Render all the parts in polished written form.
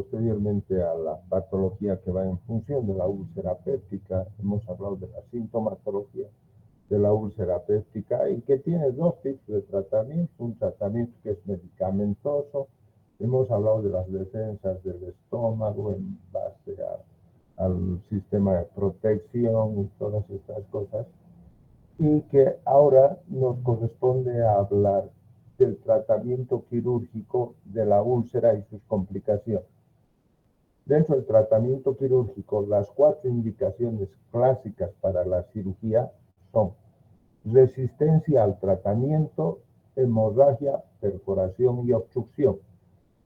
posteriormente a la patología que va en función de la úlcera péptica. Hemos hablado de la sintomatología de la úlcera péptica y que tiene dos tipos de tratamiento. Un tratamiento que es medicamentoso. Hemos hablado de las defensas del estómago en base al sistema de protección y todas estas cosas. Y que ahora nos corresponde hablar del tratamiento quirúrgico de la úlcera y sus complicaciones. Dentro del tratamiento quirúrgico, las 4 indicaciones clásicas para la cirugía son resistencia al tratamiento, hemorragia, perforación y obstrucción.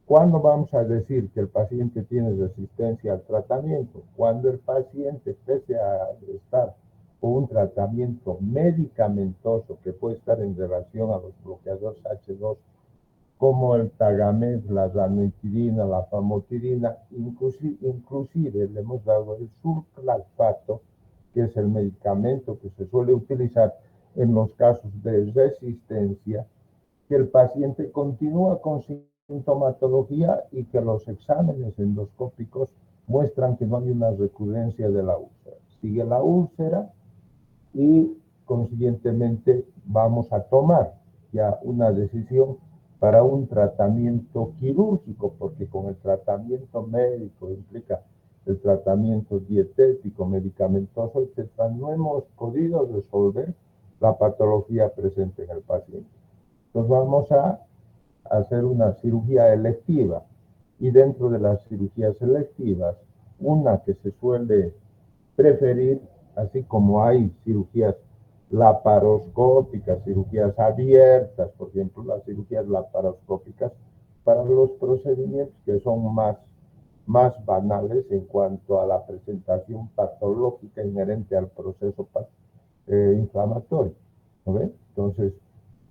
¿Cuándo vamos a decir que el paciente tiene resistencia al tratamiento? Cuando el paciente, pese a estar con un tratamiento medicamentoso que puede estar en relación a los bloqueadores H2, como el Tagamet, la ranitidina, la famotidina, inclusive le hemos dado el sulcalfato, que es el medicamento que se suele utilizar en los casos de resistencia, que el paciente continúa con sintomatología y que los exámenes endoscópicos muestran que no hay una recurrencia de la úlcera. Sigue la úlcera y consiguientemente vamos a tomar ya una decisión para un tratamiento quirúrgico, porque con el tratamiento médico implica el tratamiento dietético, medicamentoso, etc., no hemos podido resolver la patología presente en el paciente. Entonces vamos a hacer una cirugía electiva, y dentro de las cirugías electivas, una que se suele preferir, así como hay cirugías laparoscópicas, cirugías abiertas, por ejemplo, las cirugías laparoscópicas para los procedimientos que son más banales en cuanto a la presentación patológica inherente al proceso inflamatorio, ¿no ven? Entonces,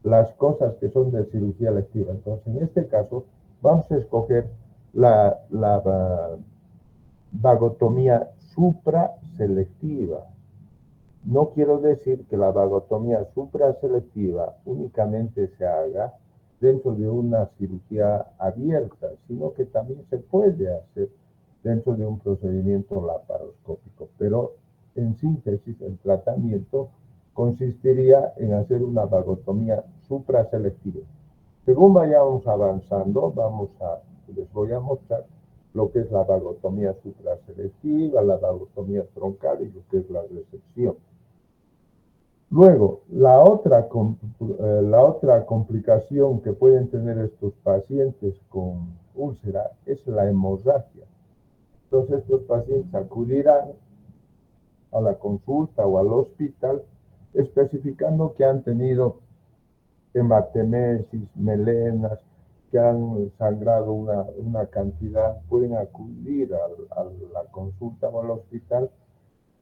las cosas que son de cirugía electiva. Entonces, en este caso, vamos a escoger la vagotomía supraselectiva. No quiero decir que la vagotomía supraselectiva únicamente se haga dentro de una cirugía abierta, sino que también se puede hacer dentro de un procedimiento laparoscópico. Pero, en síntesis, el tratamiento consistiría en hacer una vagotomía supraselectiva. Según vayamos avanzando, les voy a mostrar lo que es la vagotomía supraselectiva, la vagotomía troncal y lo que es la resección. Luego, la otra complicación que pueden tener estos pacientes con úlcera es la hemorragia. Entonces, estos pacientes acudirán a la consulta o al hospital especificando que han tenido hematemesis, melenas, que han sangrado una cantidad. Pueden acudir a la consulta o al hospital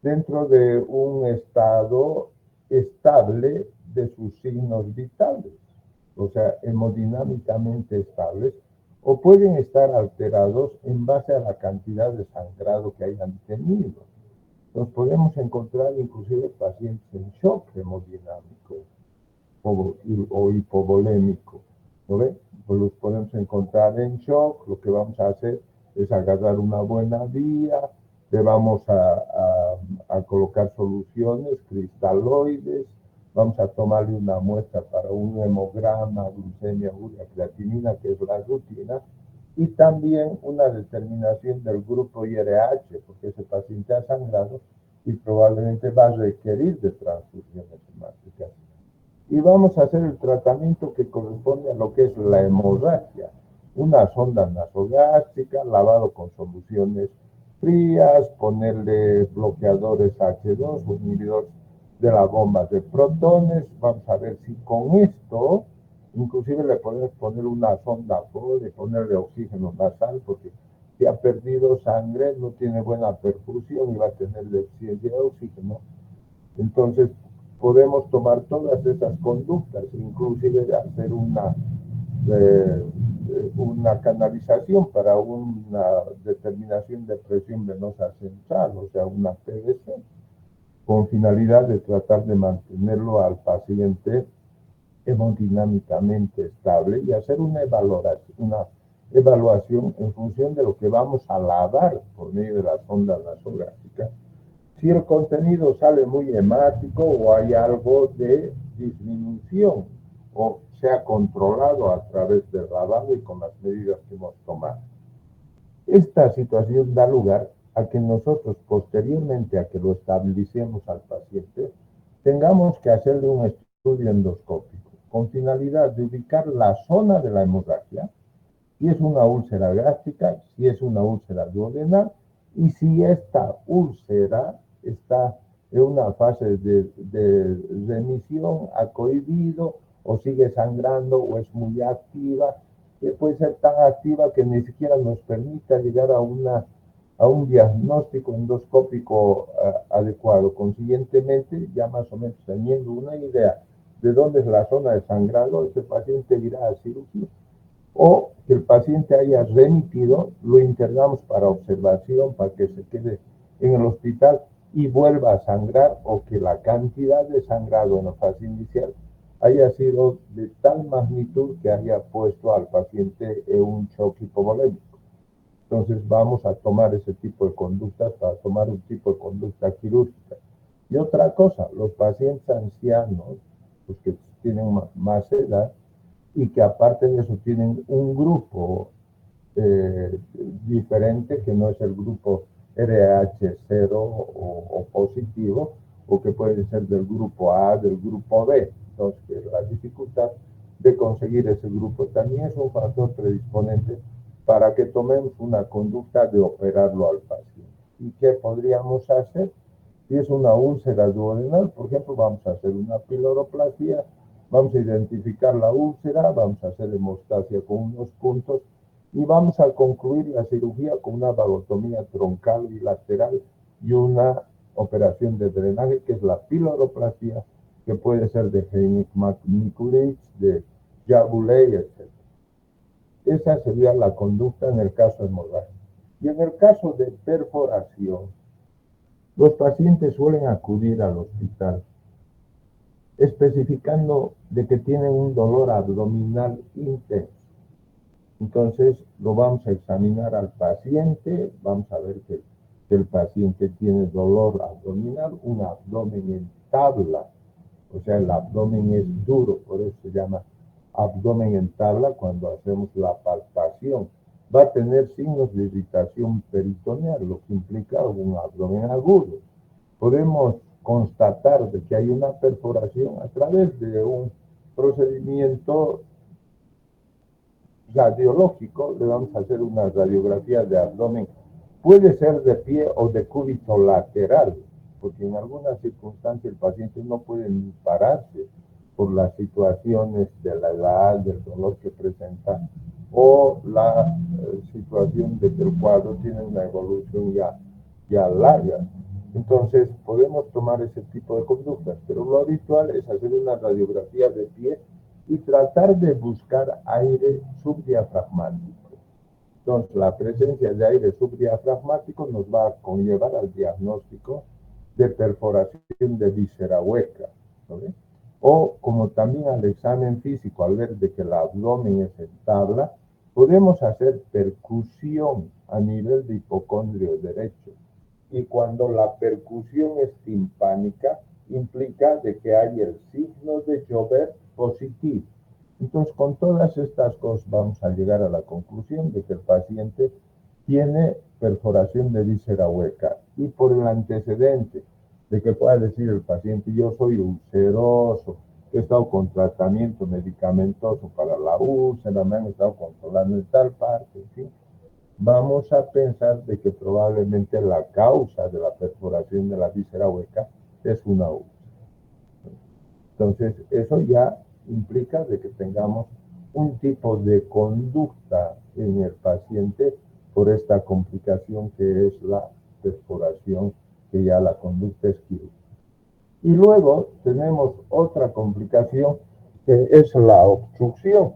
dentro de un estado estable de sus signos vitales, o sea, hemodinámicamente estables, o pueden estar alterados en base a la cantidad de sangrado que hayan tenido. Nos podemos encontrar inclusive pacientes en shock hemodinámico o hipovolémico, ¿no ven? Pues los podemos encontrar en shock. Lo que vamos a hacer es agarrar una buena vía, le vamos a colocar soluciones cristaloides, vamos a tomarle una muestra para un hemograma, glucemia, urea, creatinina, que es la rutina, y también una determinación del grupo IRH, porque ese paciente ha sangrado y probablemente va a requerir de transfusiones hemáticas. Y vamos a hacer el tratamiento que corresponde a lo que es la hemorragia. Una sonda nasogástrica, lavado con soluciones frías, ponerle bloqueadores H2 o inhibidores de la bomba de protones. Vamos a ver si con esto, inclusive le podemos poner una sonda Foley, ponerle oxígeno nasal, porque si ha perdido sangre, no tiene buena perfusión y va a tener deficiencia de oxígeno. Entonces, podemos tomar todas esas conductas, inclusive hacer una canalización para una determinación de presión venosa central, o sea, una PVC, con finalidad de tratar de mantenerlo al paciente hemodinámicamente estable y hacer una evaluación en función de lo que vamos a lavar por medio de las ondas nasográficas. Si el contenido sale muy hemático o hay algo de disminución o se ha controlado a través del lavado y con las medidas que hemos tomado. Esta situación da lugar a que nosotros, posteriormente a que lo establecemos al paciente, tengamos que hacerle un estudio endoscópico con finalidad de ubicar la zona de la hemorragia, si es una úlcera gástrica, si es una úlcera duodenal y si esta úlcera está en una fase de remisión, ha cohibido o sigue sangrando o es muy activa, que puede ser tan activa que ni siquiera nos permita llegar a un diagnóstico endoscópico adecuado. Consiguientemente, ya más o menos teniendo una idea de dónde es la zona de sangrado, ese paciente irá a cirugía. O que el paciente haya remitido, lo internamos para observación, para que se quede en el hospital y vuelva a sangrar, o que la cantidad de sangrado en la fase inicial haya sido de tal magnitud que haya puesto al paciente en un shock hipovolémico. Entonces vamos a tomar ese tipo de conductas para tomar un tipo de conducta quirúrgica. Y otra cosa, los pacientes ancianos, los que tienen más edad, y que aparte de eso tienen un grupo diferente, que no es el grupo RH0 o positivo, o que puede ser del grupo A, del grupo B. Entonces, la dificultad de conseguir ese grupo también es un factor predisponente para que tomemos una conducta de operarlo al paciente. ¿Y qué podríamos hacer? Si es una úlcera duodenal, por ejemplo, vamos a hacer una piloroplastia, vamos a identificar la úlcera, vamos a hacer hemostasia con unos puntos y vamos a concluir la cirugía con una vagotomía troncal y lateral y una operación de drenaje, que es la piloroplastia, que puede ser de Heinick-Mikulicz, de Jaboulet, etc. Esa sería la conducta en el caso hemorrágico. Y en el caso de perforación, los pacientes suelen acudir al hospital especificando de que tienen un dolor abdominal intenso. Entonces lo vamos a examinar al paciente, vamos a ver que el paciente tiene dolor abdominal, un abdomen en tabla, o sea, el abdomen es duro, por eso se llama abdomen en tabla cuando hacemos la palpación. Va a tener signos de irritación peritoneal, lo que implica un abdomen agudo. Podemos constatar de que hay una perforación a través de un procedimiento radiológico. Le vamos a hacer una radiografía de abdomen. Puede ser de pie o de cúbito lateral, porque en algunas circunstancias el paciente no puede ni pararse por las situaciones de la edad, del dolor que presenta, o la situación de que el cuadro tiene una evolución ya larga. Entonces podemos tomar ese tipo de conductas, pero lo habitual es hacer una radiografía de pie y tratar de buscar aire subdiafragmático. Entonces, la presencia de aire subdiafragmático nos va a conllevar al diagnóstico de perforación de víscera hueca, ¿no? O como también al examen físico, al ver de que el abdomen es en tabla, podemos hacer percusión a nivel de hipocondrio derecho. Y cuando la percusión es timpánica, implica de que hay el signo de Joubert positivo. Entonces, con todas estas cosas vamos a llegar a la conclusión de que el paciente tiene perforación de víscera hueca. Y por el antecedente de que pueda decir el paciente, yo soy ulceroso, he estado con tratamiento medicamentoso para la úlcera, me han estado controlando en tal parte, en fin, vamos a pensar de que probablemente la causa de la perforación de la víscera hueca es una úlcera. Entonces, eso ya implica de que tengamos un tipo de conducta en el paciente por esta complicación que es la perforación, que ya la conducta es quirúrgica. Y luego tenemos otra complicación que es la obstrucción.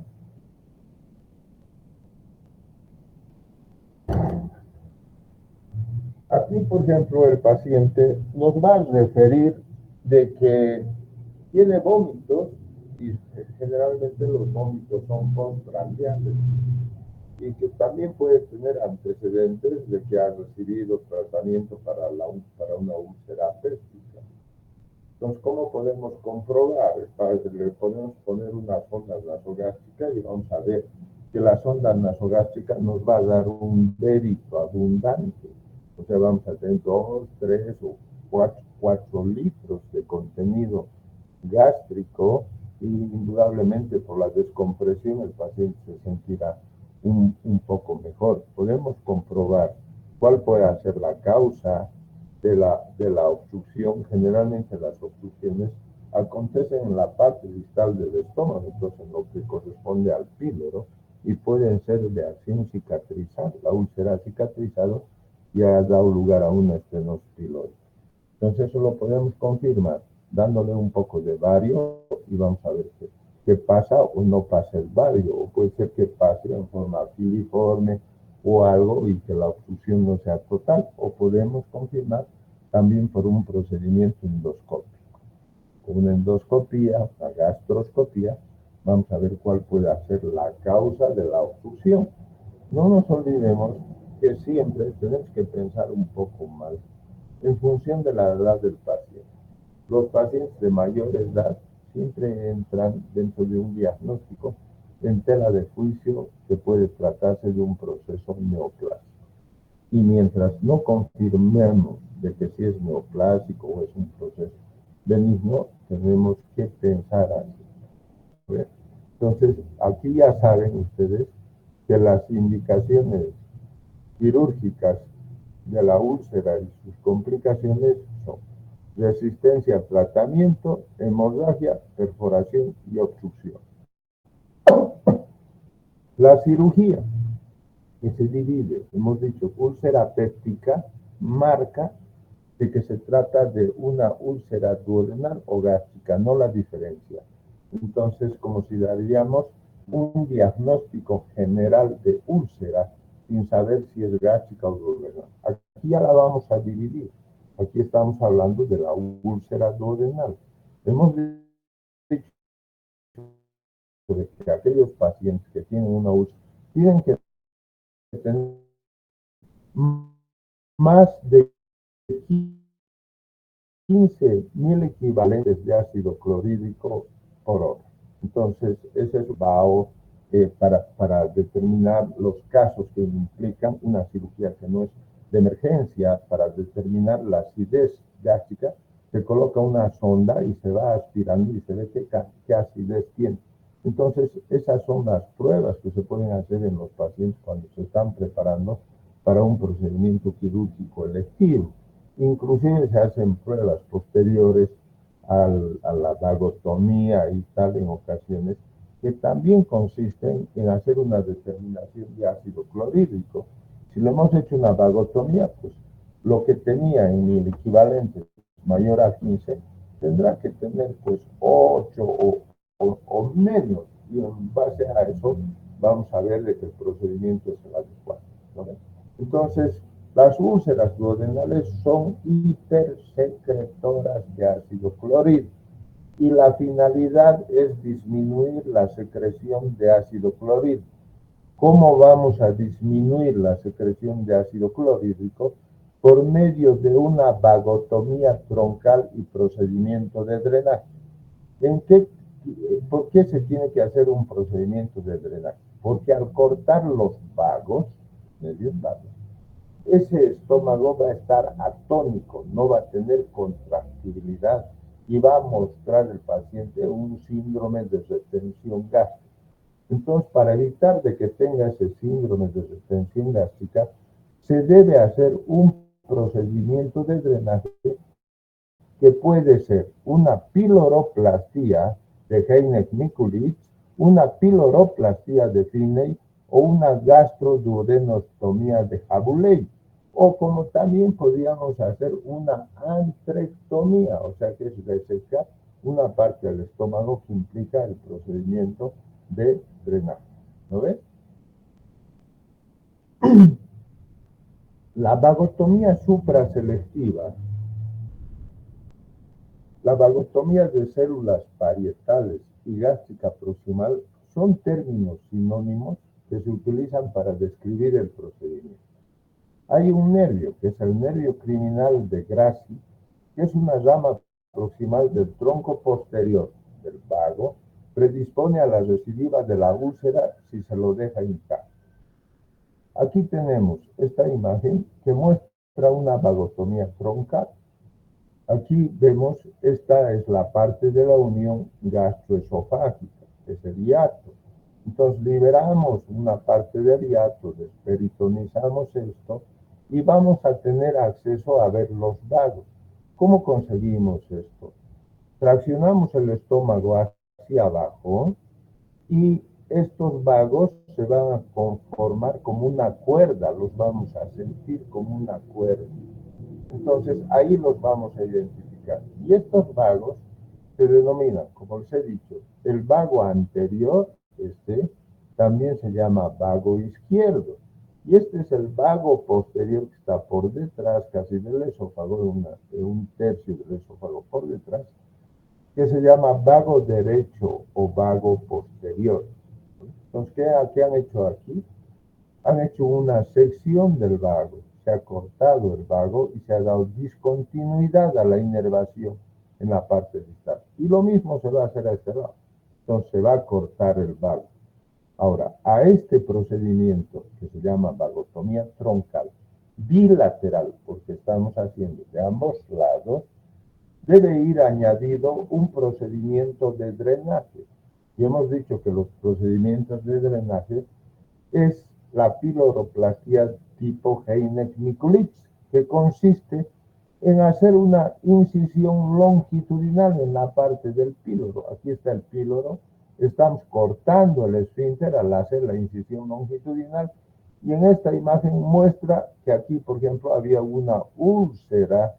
Aquí, por ejemplo, el paciente nos va a referir de que tiene vómitos y generalmente los vómitos son postprandiales. y que también puede tener antecedentes de que ha recibido tratamiento para una úlcera péptica. Entonces, ¿cómo podemos comprobar? Le podemos poner una sonda nasogástrica y vamos a ver que la sonda nasogástrica nos va a dar un débito abundante. O sea, vamos a tener 2, 3 o 4 litros de contenido gástrico y indudablemente por la descompresión el paciente se sentirá un poco mejor. Podemos comprobar cuál puede ser la causa de la obstrucción. Generalmente las obstrucciones acontecen en la parte distal del estómago, entonces en lo que corresponde al píloro, y pueden ser de acción cicatrizal. La úlcera ha cicatrizado y ha dado lugar a una estenosis pilórica. Entonces eso lo podemos confirmar dándole un poco de bario y vamos a ver qué pasa o no pasa el bario, o puede ser que pase en forma filiforme o algo y que la obstrucción no sea total, o podemos confirmar también por un procedimiento endoscópico. Con una endoscopía, una gastroscopía, vamos a ver cuál puede ser la causa de la obstrucción. No nos olvidemos que siempre tenemos que pensar un poco más en función de la edad del paciente. Los pacientes de mayor edad siempre entran dentro de un diagnóstico en tela de juicio que puede tratarse de un proceso neoplásico. Y mientras no confirmemos de que si es neoplásico o es un proceso benigno, tenemos que pensar así. Entonces, aquí ya saben ustedes que las indicaciones quirúrgicas de la úlcera y sus complicaciones son resistencia al tratamiento, hemorragia, perforación y obstrucción. La cirugía, que se divide, hemos dicho, úlcera péptica, marca de que se trata de una úlcera duodenal o gástrica, no la diferencia. Entonces, como si daríamos un diagnóstico general de úlcera sin saber si es gástrica o duodenal. Aquí ya la vamos a dividir. Aquí estamos hablando de la úlcera duodenal. Hemos dicho que aquellos pacientes que tienen una úlcera tienen que tener más de 15.000 equivalentes de ácido clorhídrico por hora. Entonces, ese es BAO para determinar los casos que implican una cirugía que no es de emergencia. Para determinar la acidez gástrica, se coloca una sonda y se va aspirando y se ve qué acidez tiene. Entonces, esas son las pruebas que se pueden hacer en los pacientes cuando se están preparando para un procedimiento quirúrgico electivo. Inclusive se hacen pruebas posteriores a la vagotomía y tal en ocasiones, que también consisten en hacer una determinación de ácido clorhídrico. Si le hemos hecho una vagotomía, pues lo que tenía en el equivalente mayor a 15, tendrá que tener pues 8 o menos, y en base a eso vamos a ver de que el procedimiento es el adecuado, ¿no? Entonces, las úlceras duodenales son hipersecretoras de ácido clorhídrico y la finalidad es disminuir la secreción de ácido clorhídrico. ¿Cómo vamos a disminuir la secreción de ácido clorhídrico? Por medio de una vagotomía troncal y procedimiento de drenaje. ¿Por qué se tiene que hacer un procedimiento de drenaje? Porque al cortar los vagos, medios vagos, ese estómago va a estar atónico, no va a tener contractibilidad y va a mostrar el paciente un síndrome de retención gástrica. Entonces, para evitar de que tenga ese síndrome de retención gástrica, se debe hacer un procedimiento de drenaje que puede ser una piloroplastia de Heineck-Mikulicz, una piloroplastia de Finney o una gastroduodenostomía de Jabuley. O como también podríamos hacer una antrectomía, o sea que es resecar una parte del estómago que implica el procedimiento de drenaje. ¿No ves? La vagotomía supraselectiva, la vagotomía de células parietales y gástrica proximal son términos sinónimos que se utilizan para describir el procedimiento. Hay un nervio, que es el nervio criminal de Grassi, que es una rama proximal del tronco posterior del vago, predispone a la recidiva de la úlcera si se lo deja intacto. Aquí tenemos esta imagen que muestra una vagotomía troncal. Aquí vemos, esta es la parte de la unión gastroesofágica, es el hiato. Entonces liberamos una parte del hiato, desperitonizamos esto y vamos a tener acceso a ver los vagos. ¿Cómo conseguimos esto? Traccionamos el estómago hacia abajo y estos vagos se van a conformar como una cuerda, los vamos a sentir como una cuerda. Entonces ahí los vamos a identificar. Y estos vagos se denominan, como les he dicho, el vago anterior, también se llama vago izquierdo. Y este es el vago posterior que está por detrás, casi del esófago, un tercio del esófago por detrás, que se llama vago derecho o vago posterior. Entonces, ¿qué han hecho aquí? Han hecho una sección del vago, se ha cortado el vago y se ha dado discontinuidad a la inervación en la parte distal. Y lo mismo se va a hacer a este lado. Entonces se va a cortar el vago. Ahora, a este procedimiento que se llama vagotomía troncal bilateral, porque estamos haciendo de ambos lados, debe ir añadido un procedimiento de drenaje. Y hemos dicho que los procedimientos de drenaje es la piloroplastia tipo Heineck-Mikulits, que consiste en hacer una incisión longitudinal en la parte del píloro. Aquí está el píloro, estamos cortando el esfínter al hacer la incisión longitudinal y en esta imagen muestra que aquí, por ejemplo, había una úlcera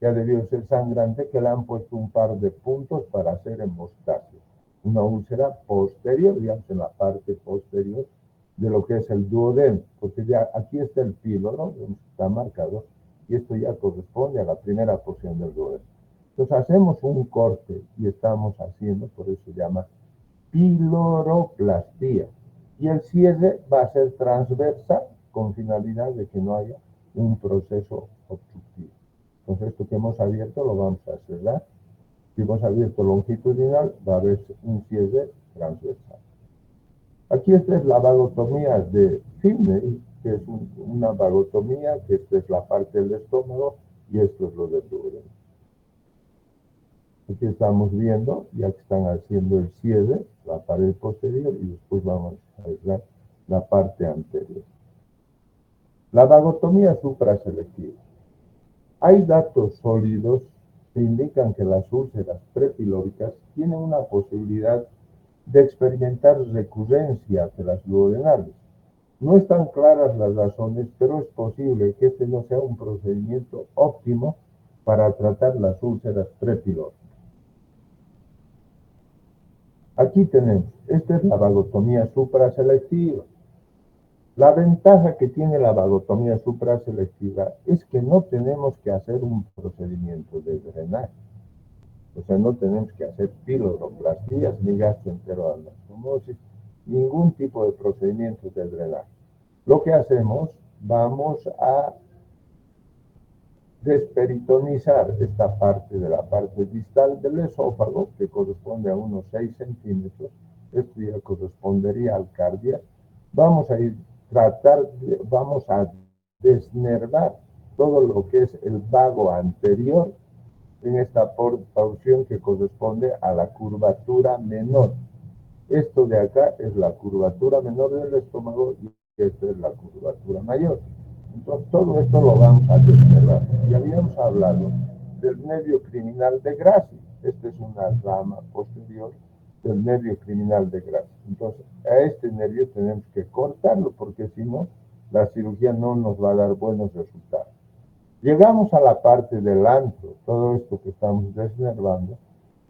que ha debido ser sangrante, que le han puesto un par de puntos para hacer hemostasia. Una úlcera posterior, digamos, en la parte posterior de lo que es el duodeno, porque ya aquí está el píloro, está marcado, y esto ya corresponde a la primera porción del duodeno. Entonces hacemos un corte y estamos haciendo, por eso se llama piloroplastia. Y el cierre va a ser transversal con finalidad de que no haya un proceso obstructivo. Entonces esto que hemos abierto lo vamos a cerrar. Si hemos abierto longitudinal, va a haber un cierre transversal. Aquí esta es la vagotomía de Finley, que es una vagotomía, que esta es la parte del estómago y esto es lo del duodeno. Aquí estamos viendo, ya que están haciendo el cierre, la pared posterior y después vamos a ver la parte anterior. La vagotomía supraselectiva. Hay datos sólidos que indican que las úlceras prepilóricas tienen una posibilidad de experimentar recurrencia de las duodenales. No están claras las razones, pero es posible que este no sea un procedimiento óptimo para tratar las úlceras prepilóricas. Aquí tenemos, esta es la vagotomía supraselectiva. La ventaja que tiene la vagotomía supraselectiva es que no tenemos que hacer un procedimiento de drenaje. O sea, no tenemos que hacer piloroplastías ni gastroenteroanastomosis, ningún tipo de procedimiento de drenaje. Lo que hacemos, vamos a desperitonizar esta parte de la parte distal del esófago, que corresponde a unos 6 centímetros. Esto ya correspondería al cardiac. Vamos a desnervar todo lo que es el vago anterior en esta porción que corresponde a la curvatura menor. Esto de acá es la curvatura menor del estómago y esta es la curvatura mayor. Entonces todo esto lo vamos a desnervar. Y habíamos hablado del nervio criminal de Grassi. Esta es una rama posterior del nervio criminal de Grassi. Entonces a este nervio tenemos que cortarlo porque si no, la cirugía no nos va a dar buenos resultados. Llegamos a la parte del antro, todo esto que estamos desnervando,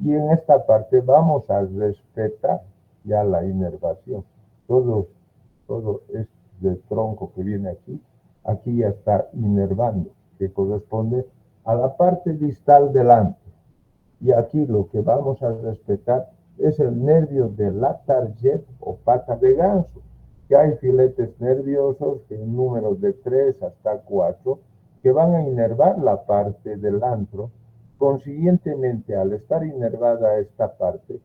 y en esta parte vamos a respetar ya la inervación. Todo este tronco que viene aquí ya está inervando, que corresponde a la parte distal del antro. Y aquí lo que vamos a respetar es el nervio de la target o pata de ganso. que hay filetes nerviosos en números de 3 hasta 4 que van a inervar la parte del antro. Consiguientemente, al estar inervada esta parte,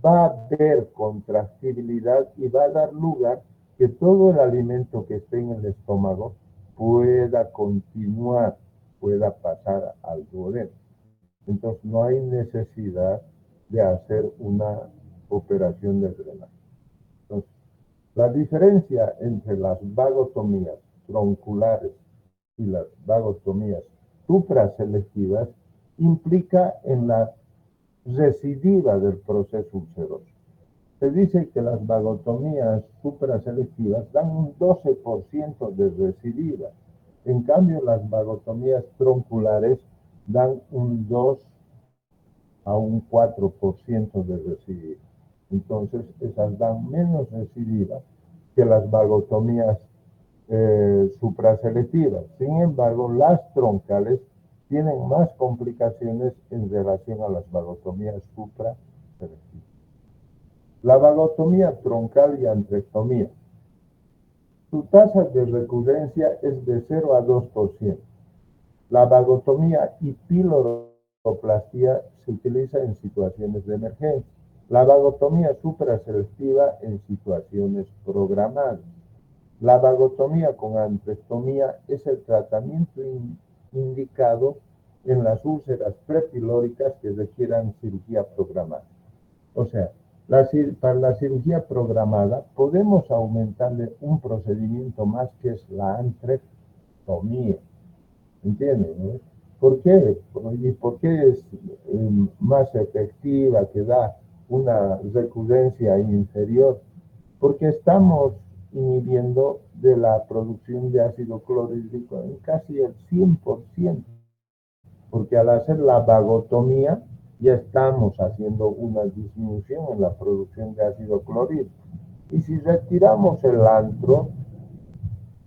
va a haber contractibilidad y va a dar lugar que todo el alimento que esté en el estómago pueda continuar, pueda pasar al duodeno. Entonces no hay necesidad de hacer una operación de drenaje. Entonces, la diferencia entre las vagotomías tronculares y las vagotomías supraselectivas implica en la recidiva del proceso ulceroso. Se dice que las vagotomías supraselectivas dan un 12% de recidiva. En cambio, las vagotomías tronculares dan un 2 a un 4% de recidiva. Entonces, esas dan menos recidiva que las vagotomías supraselectivas. Sin embargo, las troncales tienen más complicaciones en relación a las vagotomías supraselectivas. La vagotomía troncal y antrectomía. Su tasa de recurrencia es de 0 a 2%. La vagotomía y piloroplastia se utiliza en situaciones de emergencia. La vagotomía supraselectiva en situaciones programadas. La vagotomía con antrectomía es el tratamiento indicado en las úlceras prepilóricas que requieran cirugía programada. O sea, para la cirugía programada podemos aumentarle un procedimiento más que es la antrectomía. ¿Entienden? ¿No? ¿Por qué? ¿Y por qué es más efectiva, que da una recurrencia inferior? Porque estamos inhibiendo de la producción de ácido clorhídrico en casi el 100%, porque al hacer la vagotomía ya estamos haciendo una disminución en la producción de ácido clorhídrico. Y si retiramos el antro,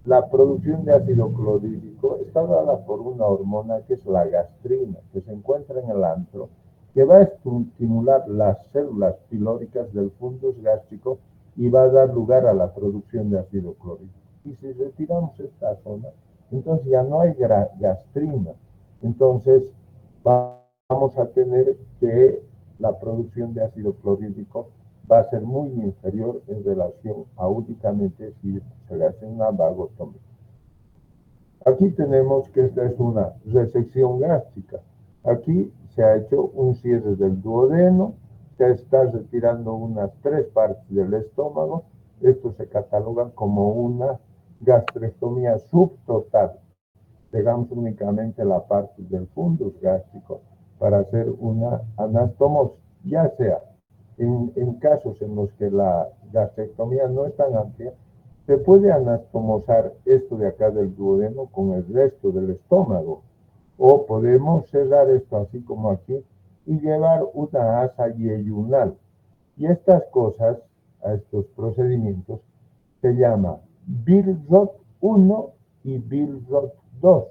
la producción de ácido clorhídrico está dada por una hormona que es la gastrina, que se encuentra en el antro, que va a estimular las células pilóricas del fundus gástrico y va a dar lugar a la producción de ácido clorhídrico. Y si retiramos esta zona, entonces ya no hay gastrina. Entonces vamos a tener que la producción de ácido clorhídrico va a ser muy inferior en relación a únicamente si se le hace una vagotomía. Aquí tenemos que esta es una resección gástrica. Aquí se ha hecho un cierre del duodeno, se está retirando unas 3 partes del estómago. Esto se cataloga como una gastrectomía subtotal. Dejamos únicamente la parte del fundus gástrico para hacer una anastomosis, ya sea en casos en los que la gastrectomía no es tan amplia, se puede anastomosar esto de acá del duodeno con el resto del estómago. O podemos cerrar esto así como aquí y llevar una asa yeyunal. Y estas cosas, a estos procedimientos, se llama Billroth 1 y Billroth 2.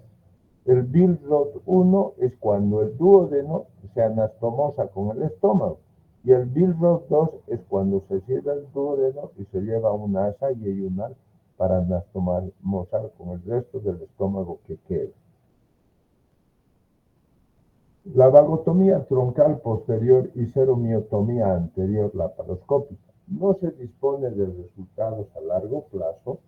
El Billroth 1 es cuando el duodeno se anastomosa con el estómago. Y el Billroth 2 es cuando se cierra el duodeno y se lleva una asa yeyunal para anastomosar con el resto del estómago que queda. La vagotomía troncal posterior y seromiotomía anterior laparoscópica. No se dispone de resultados a largo plazo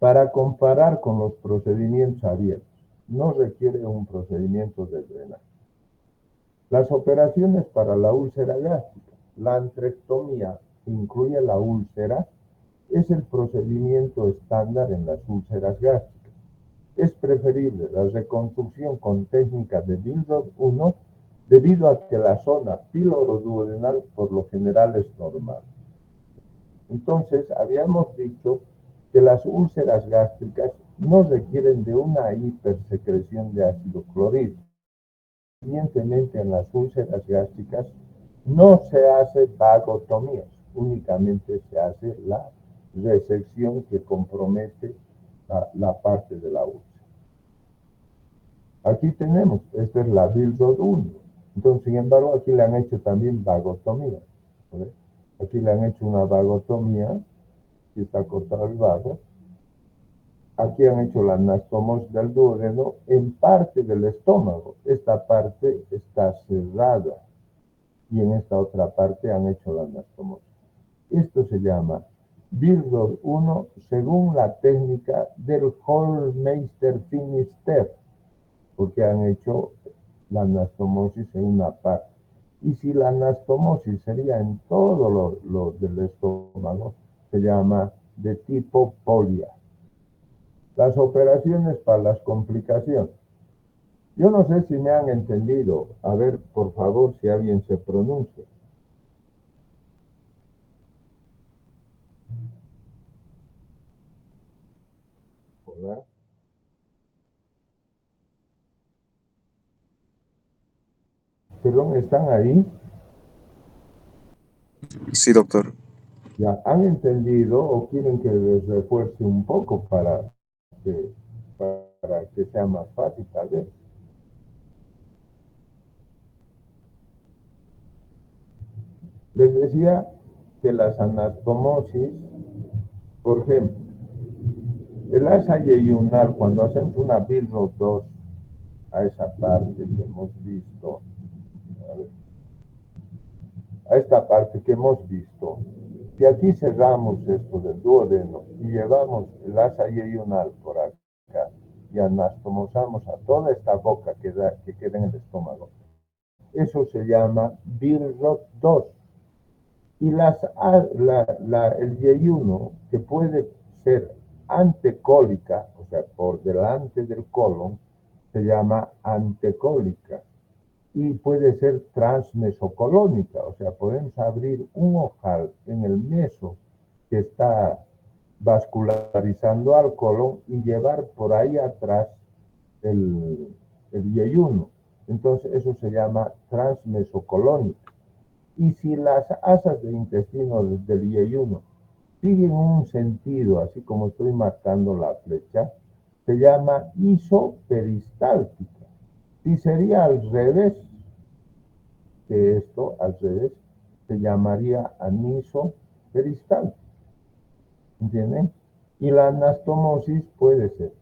para comparar con los procedimientos abiertos. No requiere un procedimiento de drenaje. Las operaciones para la úlcera gástrica. La antrectomía incluye la úlcera, es el procedimiento estándar en las úlceras gástricas. Es preferible la reconstrucción con técnica de Billroth 1 debido a que la zona piloroduodenal por lo general es normal. Entonces, habíamos dicho que las úlceras gástricas no requieren de una hipersecreción de ácido clorhídrico. Evidentemente, en las úlceras gástricas no se hace vagotomías, únicamente se hace la resección que compromete la parte de la úlcera. Aquí tenemos, esta es la Billroth 1. Entonces, sin embargo, aquí le han hecho también vagotomía. ¿Ves? Aquí le han hecho una vagotomía aquí está cortado el vaso. Aquí han hecho la anastomosis del duodeno en parte del estómago. Esta parte está cerrada y en esta otra parte han hecho la anastomosis. Esto se llama Billroth 1 según la técnica del Hollmeister-Finisterre, porque han hecho la anastomosis en una parte. Y si la anastomosis sería en todo lo del estómago, se llama de tipo Polya. Las operaciones para las complicaciones. Yo no sé si me han entendido. A ver, por favor, si alguien se pronuncia. Hola. Perdón, ¿están ahí? Sí, doctor. ¿Ya han entendido o quieren que les refuerce un poco que, para que sea más fácil, tal vez? Les decía que las anastomosis, por ejemplo, el asa yeyunal, cuando hacemos una Billroth 2 a esa parte que hemos visto, a esta parte que hemos visto, si aquí cerramos esto del duodeno y llevamos el asa yeyunal por acá y anastomosamos a toda esta boca que queda en el estómago, eso se llama Billroth 2. Y el yeyuno, que puede ser antecólica, o sea, por delante del colon, se llama antecólica. Y puede ser transmesocolónica, o sea, podemos abrir un ojal en el meso que está vascularizando al colon y llevar por ahí atrás el yeyuno. Entonces, eso se llama transmesocolónica. Y si las asas de intestino del yeyuno siguen un sentido, así como estoy marcando la flecha, se llama isoperistáltica. Si sería al revés que esto, al revés, se llamaría anisoperistáltica. ¿Entienden? Y la anastomosis puede ser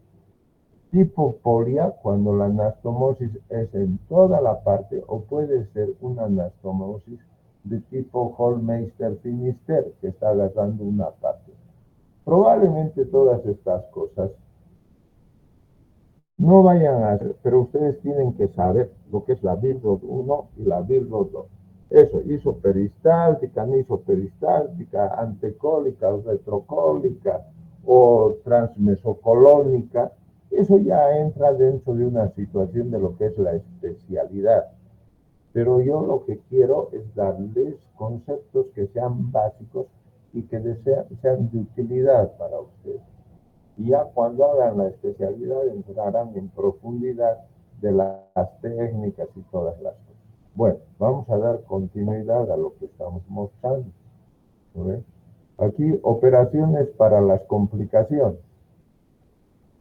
tipo Polya, cuando la anastomosis es en toda la parte, o puede ser una anastomosis de tipo Hollmeister-Finisterre, que está agarrando una parte. Probablemente todas estas cosas no vayan a ser, pero ustedes tienen que saber lo que es la Billroth 1 y la Billroth 2. Eso, isoperistáltica, anisoperistáltica, antecólica o retrocólica o transmesocolónica, eso ya entra dentro de una situación de lo que es la especialidad. Pero yo lo que quiero es darles conceptos que sean básicos y que sean de utilidad para ustedes. Y ya cuando hagan la especialidad entrarán en profundidad de las técnicas y todas las cosas. Bueno, vamos a dar continuidad a lo que estamos mostrando. ¿Ven? Aquí, operaciones para las complicaciones.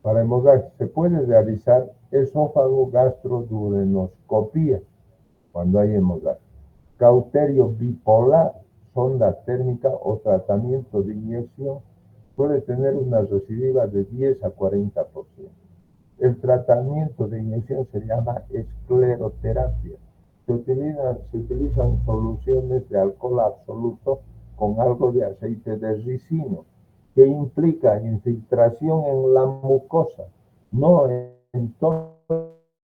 Para hemorragia, se puede realizar esófago gastroduodenoscopía cuando hay hemorragia. Cauterio bipolar, sonda térmica o tratamiento de inyección puede tener una recidiva de 10 a 40%. El tratamiento de inyección se llama escleroterapia. Se utilizan soluciones de alcohol absoluto con algo de aceite de ricino, que implica infiltración en la mucosa, no en toda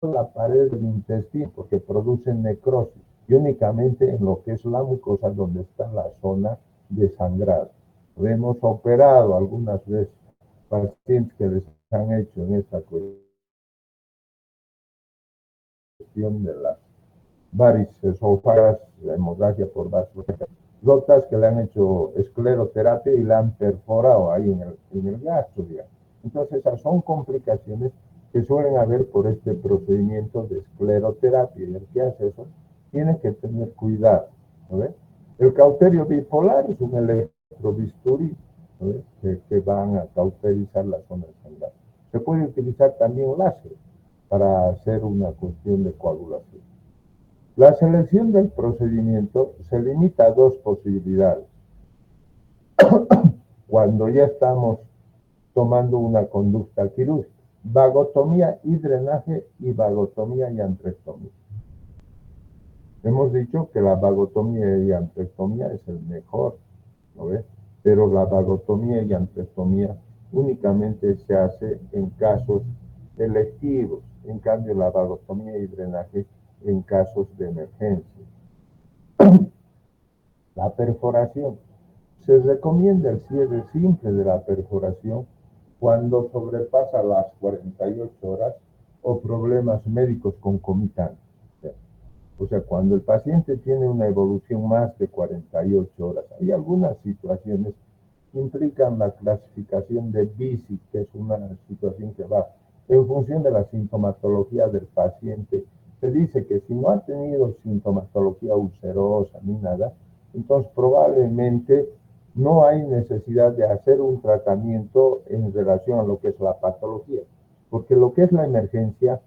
la pared del intestino, porque produce necrosis, y únicamente en lo que es la mucosa, donde está la zona de sangrado. Lo hemos operado algunas veces pacientes que les han hecho en esta cuestión de las varices esófagas, la hemorragia por vasos, gotas que le han hecho escleroterapia y le han perforado ahí en el gastro, digamos. Entonces, esas son complicaciones que suelen haber por este procedimiento de escleroterapia. Y el que hace eso tiene que tener cuidado. ¿No? El cauterio bipolar es un electrobisturí, ¿no? que van a cauterizar la zona sanguínea. Se puede utilizar también láser para hacer una cuestión de coagulación. La selección del procedimiento se limita a dos posibilidades. cuando ya estamos tomando una conducta quirúrgica. Vagotomía y drenaje y vagotomía y antrectomía. Hemos dicho que la vagotomía y antrectomía es el mejor, ¿no ves? Pero la vagotomía y antrectomía únicamente se hace en casos electivos. En cambio, la vagotomía y drenaje en casos de emergencia. La perforación. Se recomienda el cierre simple de la perforación cuando sobrepasa las 48 horas o problemas médicos concomitantes. O sea, cuando el paciente tiene una evolución más de 48 horas. Hay algunas situaciones que implican la clasificación de BICI, que es una situación que va en función de la sintomatología del paciente. Se dice que si no ha tenido sintomatología ulcerosa ni nada, entonces probablemente no hay necesidad de hacer un tratamiento en relación a lo que es la patología, porque lo que es la emergencia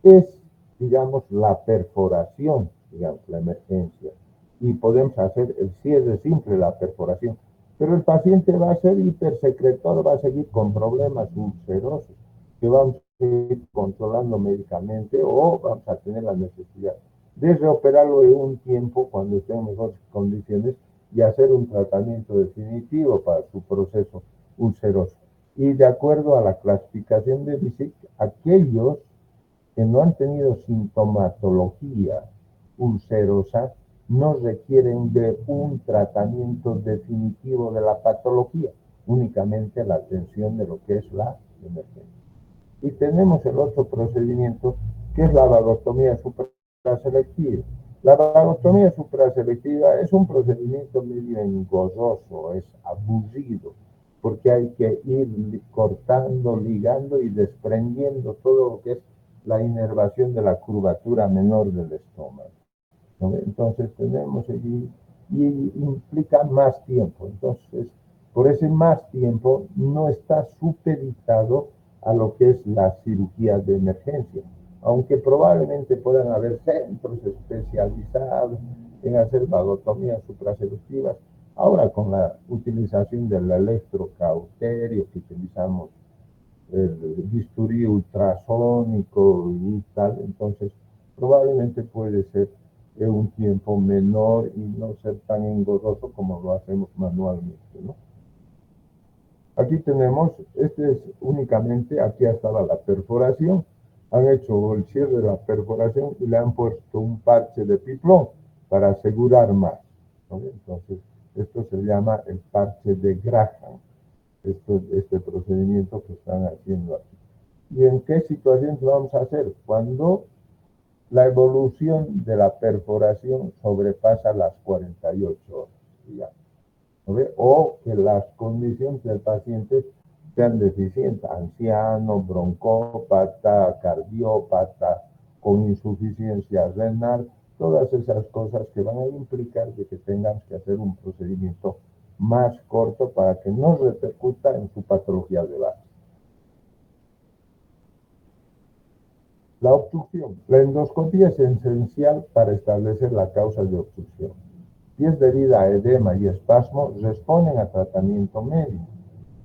es, digamos, la perforación, digamos, la emergencia, y podemos hacer el cierre simple de la perforación, pero el paciente va a ser hipersecretor, va a seguir con problemas ulcerosos, que vamos a ir controlando médicamente o vamos a tener la necesidad de reoperarlo en un tiempo cuando esté en mejores condiciones y hacer un tratamiento definitivo para su proceso ulceroso. Y de acuerdo a la clasificación de BICIC, aquellos que no han tenido sintomatología ulcerosa no requieren de un tratamiento definitivo de la patología, únicamente la atención de lo que es la emergencia. Y tenemos el otro procedimiento, que es la vagotomía supraselectiva. La vagotomía supraselectiva es un procedimiento medio engorroso, es aburrido, porque hay que ir cortando, ligando y desprendiendo todo lo que es la inervación de la curvatura menor del estómago, ¿no? Entonces tenemos allí, y implica más tiempo. Entonces, por ese más tiempo no está supeditado a lo que es la cirugía de emergencia, aunque probablemente puedan haber centros especializados en hacer vagotomías supraselectivas. Ahora con la utilización del electrocauterio que utilizamos, el bisturí ultrasónico y tal, entonces probablemente puede ser en un tiempo menor y no ser tan engorroso como lo hacemos manualmente, ¿no? Aquí tenemos, este es únicamente, aquí estaba la perforación, han hecho el cierre de la perforación y le han puesto un parche de piplón para asegurar más, ¿no? Entonces, esto se llama el parche de Graham, este procedimiento que están haciendo aquí. ¿Y en qué situaciones lo vamos a hacer? Cuando la evolución de la perforación sobrepasa las 48 horas, digamos, ¿no ve? O que las condiciones del paciente sean deficientes, anciano, broncópata, cardiópata, con insuficiencia renal, todas esas cosas que van a implicar de que tengamos que hacer un procedimiento más corto para que no repercuta en su patología de base. La obstrucción. La endoscopia es esencial para establecer la causa de obstrucción. Si es debida a edema y espasmo, responden a tratamiento médico.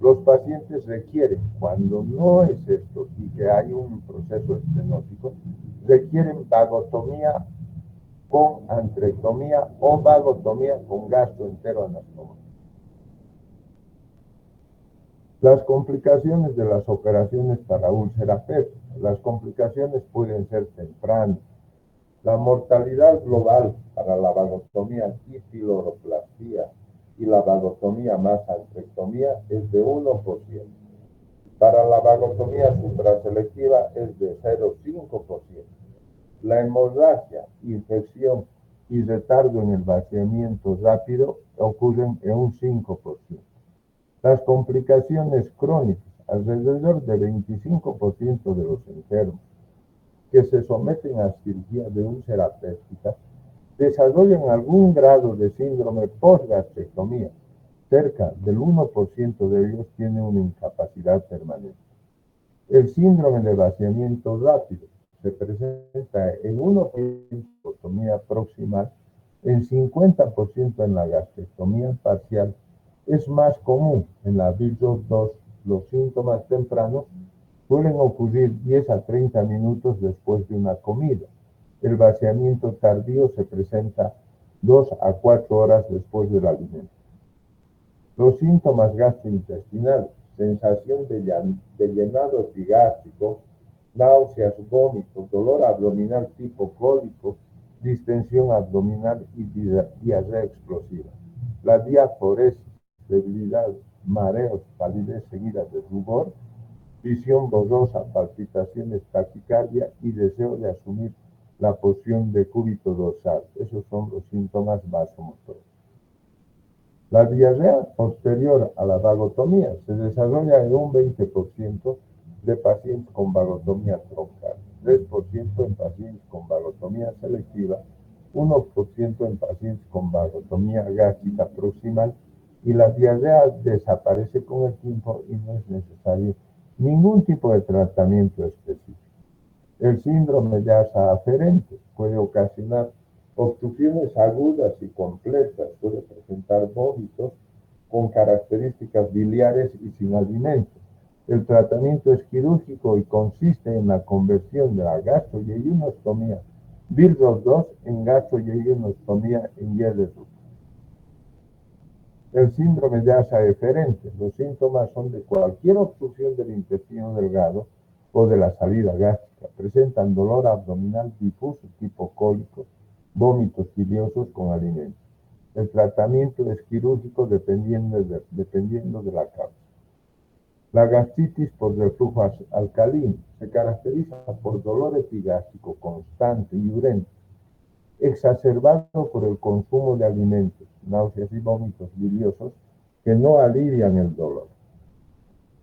Los pacientes requieren, cuando no es esto y que hay un proceso estenótico, requieren vagotomía con antrectomía o vagotomía con gastroenteroanastomía. Las complicaciones de las operaciones para úlcera péptica. Las complicaciones pueden ser tempranas. La mortalidad global para la vagotomía y piloroplastia y la vagotomía más antrectomía es de 1%. Para la vagotomía supraselectiva es de 0,5%. La hemorragia, infección y retardo en el vaciamiento rápido ocurren en un 5%. Las complicaciones crónicas, alrededor del 25% de los enfermos que se someten a cirugía de úlcera péptica desarrollan algún grado de síndrome postgastrectomía. Cerca del 1% de ellos tiene una incapacidad permanente. El síndrome de vaciamiento rápido se presenta en 1% en gastrectomía proximal, en 50% en la gastrectomía parcial, Es más común en la BIRDOS2. Los síntomas tempranos suelen ocurrir 10 a 30 minutos después de una comida. El vaciamiento tardío se presenta 2 a 4 horas después del alimento. Los síntomas gastrointestinales: sensación de llenado epigástrico, náuseas, vómitos, dolor abdominal tipo cólico, distensión abdominal y diarrea explosiva. La diaforesis: debilidad, mareos, palidez seguida de rubor, visión borrosa, palpitaciones, taquicardia y deseo de asumir la posición de cúbito dorsal. Esos son los síntomas vasomotores. La diarrea posterior a la vagotomía se desarrolla en un 20% de pacientes con vagotomía troncal, 3% en pacientes con vagotomía selectiva, 1% en pacientes con vagotomía gástrica proximal, y la diarrea desaparece con el tiempo y no es necesario ningún tipo de tratamiento específico. El síndrome de asa aferente puede ocasionar obstrucciones agudas y completas, puede presentar vómitos con características biliares y sin alimento. El tratamiento es quirúrgico y consiste en la conversión de la gastroyeyonostomía BIRDOS2 en gastroyeyonostomía en Yedesuk. El síndrome de asa eferente. Los síntomas son de cualquier obstrucción del intestino delgado o de la salida gástrica. Presentan dolor abdominal difuso tipo cólico, vómitos biliosos con alimento. El tratamiento es quirúrgico dependiendo de la causa. La gastritis por reflujo alcalino se caracteriza por dolor epigástrico constante y urente, exacerbado por el consumo de alimentos, náuseas y vómitos biliosos que no alivian el dolor.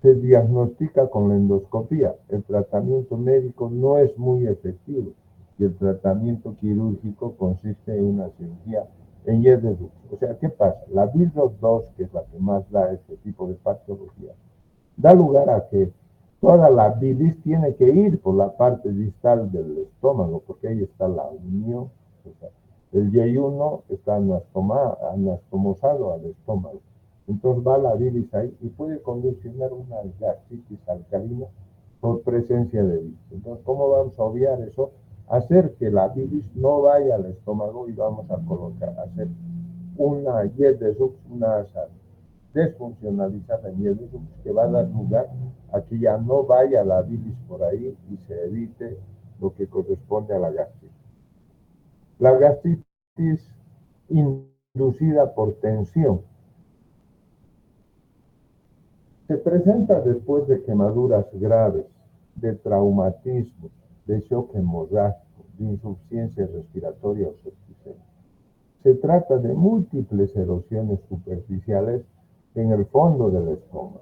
Se diagnostica con la endoscopía. El tratamiento médico no es muy efectivo y el tratamiento quirúrgico consiste en una cirugía en Yedesuk. O sea, ¿qué pasa? La BIRDOS2, que es la que más da este tipo de patología, da lugar a que toda la bilis tiene que ir por la parte distal del estómago, porque ahí está la unión. O sea, el yeyuno está anastomosado al estómago. Entonces va la bilis ahí y puede condicionar una gastritis alcalina por presencia de bilis. Entonces, ¿cómo vamos a obviar eso? Hacer que la bilis no vaya al estómago y vamos a hacer una Yedesuk, una asa desfuncionalizada en Yedesuk, que va a dar lugar a que ya no vaya la bilis por ahí y se evite lo que corresponde a la gastritis. La gastritis inducida por tensión se presenta después de quemaduras graves, de traumatismo, de shock hemorrágico, de insuficiencia respiratoria o septicemia. Se trata de múltiples erosiones superficiales en el fondo del estómago.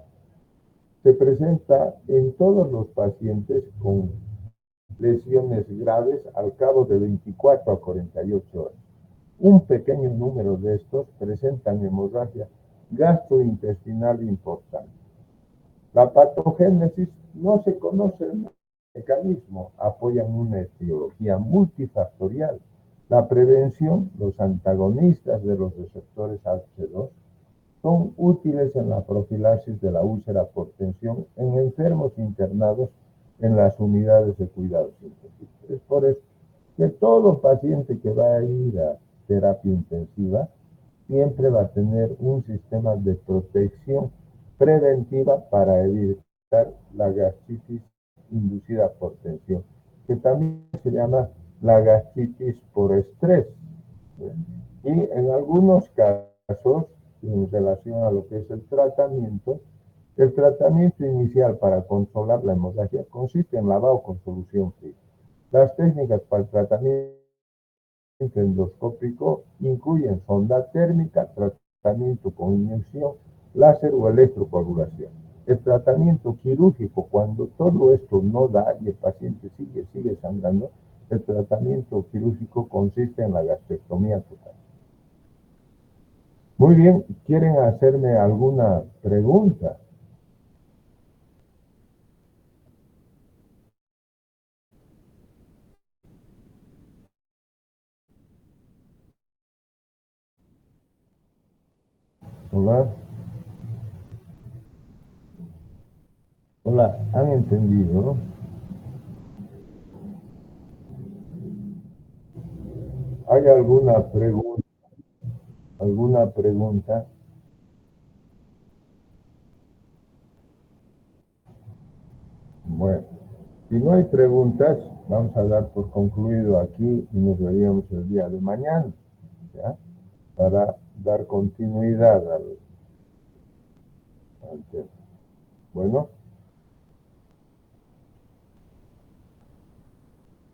Se presenta en todos los pacientes con lesiones graves al cabo de 24 a 48 horas. Un pequeño número de estos presentan hemorragia gastrointestinal importante. La patogénesis no se conoce el mecanismo, apoyan una etiología multifactorial. La prevención, los antagonistas de los receptores H2, son útiles en la profilaxis de la úlcera por tensión en enfermos internados en las unidades de cuidados intensivos. Es por eso que todo paciente que va a ir a terapia intensiva siempre va a tener un sistema de protección preventiva para evitar la gastritis inducida por tensión, que también se llama la gastritis por estrés. Y en algunos casos, en relación a lo que es el tratamiento inicial para controlar la hemorragia consiste en lavado con solución fría. Las técnicas para el tratamiento endoscópico incluyen sonda térmica, tratamiento con inyección, láser o electrocoagulación. El tratamiento quirúrgico, cuando todo esto no da y el paciente sigue sangrando, el tratamiento quirúrgico consiste en la gastrectomía total. Muy bien, ¿quieren hacerme alguna pregunta? Hola. Hola, ¿han entendido, no? ¿Hay alguna pregunta? ¿Alguna pregunta? Bueno, si no hay preguntas, vamos a dar por concluido aquí y nos veríamos el día de mañana, ¿ya? Para dar continuidad al tema. Bueno.